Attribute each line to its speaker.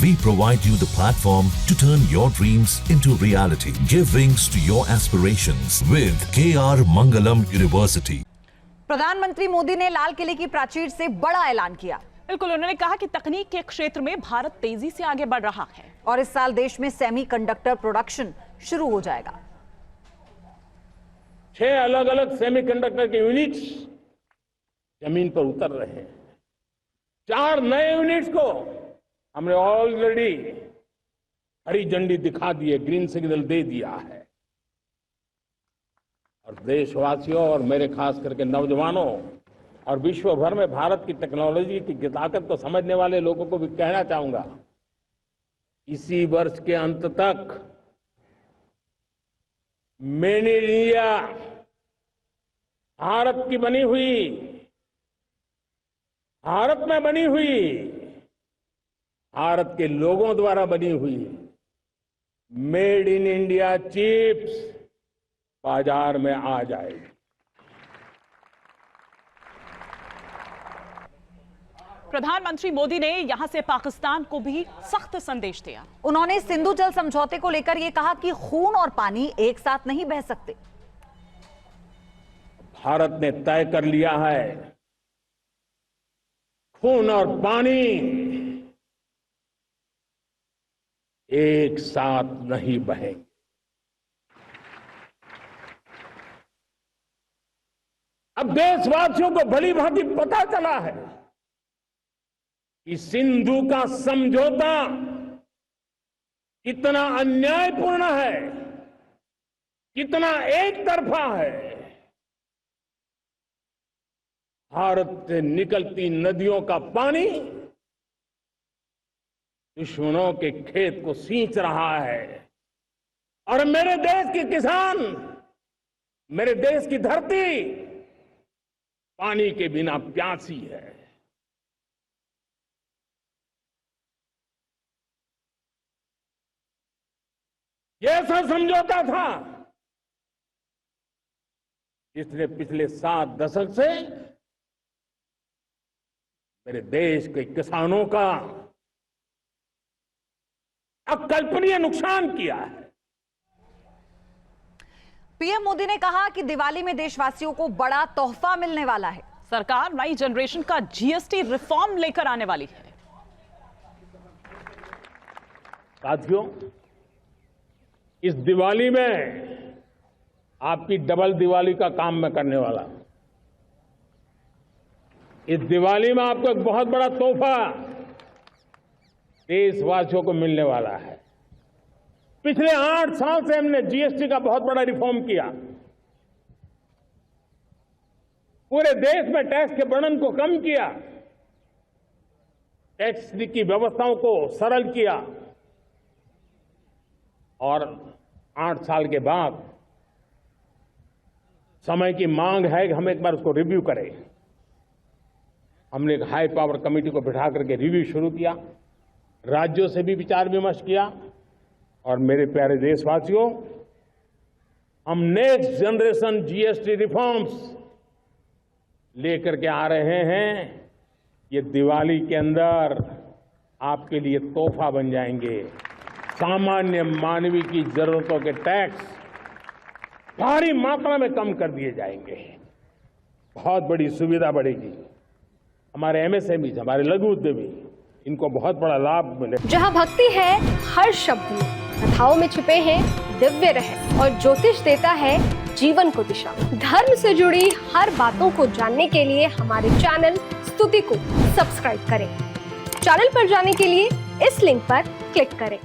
Speaker 1: We provide you the platform to turn your dreams into reality. Give wings to your aspirations with KR Mangalam University.
Speaker 2: प्रधानमंत्री मोदी ने लाल किले की प्राचीर से बड़ा ऐलान किया।
Speaker 3: बिल्कुल, उन्होंने कहा कि तकनीक के क्षेत्र में भारत तेजी से आगे बढ़ रहा है
Speaker 2: और इस साल देश में सेमीकंडक्टर प्रोडक्शन शुरू हो जाएगा।
Speaker 4: 6 अलग अलग सेमीकंडक्टर के यूनिट्स जमीन पर उतर रहे हैं। 4 नए यूनिट्स को हमने ऑलरेडी हरी झंडी दिखा दी है, ग्रीन सिग्नल दे दिया है। और देशवासियों और मेरे खास करके नौजवानों और विश्व भर में भारत की टेक्नोलॉजी की ताकत को समझने वाले लोगों को भी कहना चाहूंगा, इसी वर्ष के अंत तक मेड इन इंडिया, भारत की बनी हुई, भारत में बनी हुई, भारत के लोगों द्वारा बनी हुई मेड इन इंडिया चिप्स बाजार में आ जाएगी।
Speaker 3: प्रधानमंत्री मोदी ने यहां से पाकिस्तान को भी सख्त संदेश दिया।
Speaker 2: उन्होंने सिंधु जल समझौते को लेकर यह कहा कि खून और पानी एक साथ नहीं बह सकते।
Speaker 4: भारत ने तय कर लिया है, खून और पानी एक साथ नहीं बहेंगे। अब देशवासियों को भली भांति पता चला है कि सिंधु का समझौता कितना अन्यायपूर्ण है, कितना एक तरफा है। भारत से निकलती नदियों का पानी दुश्मनों के खेत को सींच रहा है और मेरे देश के किसान, मेरे देश की धरती पानी के बिना प्यासी है। ये ऐसा समझौता था जिसने पिछले 7 दशक से मेरे देश के किसानों का अकल्पनीय नुकसान किया है।
Speaker 2: पीएम मोदी ने कहा कि दिवाली में देशवासियों को बड़ा तोहफा मिलने वाला है।
Speaker 3: सरकार नई जनरेशन का जीएसटी रिफॉर्म लेकर आने वाली है।
Speaker 4: साथियों, इस दिवाली में आपकी डबल दिवाली का काम मैं करने वाला हूं। इस दिवाली में आपको एक बहुत बड़ा तोहफा देशवासियों को मिलने वाला है। पिछले 8 साल से हमने जीएसटी का बहुत बड़ा रिफॉर्म किया। पूरे देश में टैक्स के बर्डन को कम किया, टैक्स की व्यवस्थाओं को सरल किया और 8 साल के बाद समय की मांग है कि हम एक बार उसको रिव्यू करें। हमने एक हाई पावर कमेटी को बिठा करके रिव्यू शुरू किया, राज्यों से भी विचार विमर्श किया और मेरे प्यारे देशवासियों, हम नेक्स्ट जनरेशन जीएसटी रिफॉर्म्स लेकर के आ रहे हैं। ये दिवाली के अंदर आपके लिए तोहफा बन जाएंगे। सामान्य मानवीय की जरूरतों के टैक्स भारी मात्रा में कम कर दिए जाएंगे। बहुत बड़ी सुविधा बढ़ेगी। हमारे एमएसएमई, हमारे लघु उद्यमी, इनको बहुत बड़ा लाभ मिलेगा।
Speaker 5: जहाँ भक्ति है हर शब्द में, कथाओं में छुपे हैं दिव्य रहस्य और ज्योतिष देता है जीवन को दिशा। धर्म से जुड़ी हर बातों को जानने के लिए हमारे चैनल स्तुति को सब्सक्राइब करें। चैनल पर जाने के लिए इस लिंक पर क्लिक करें।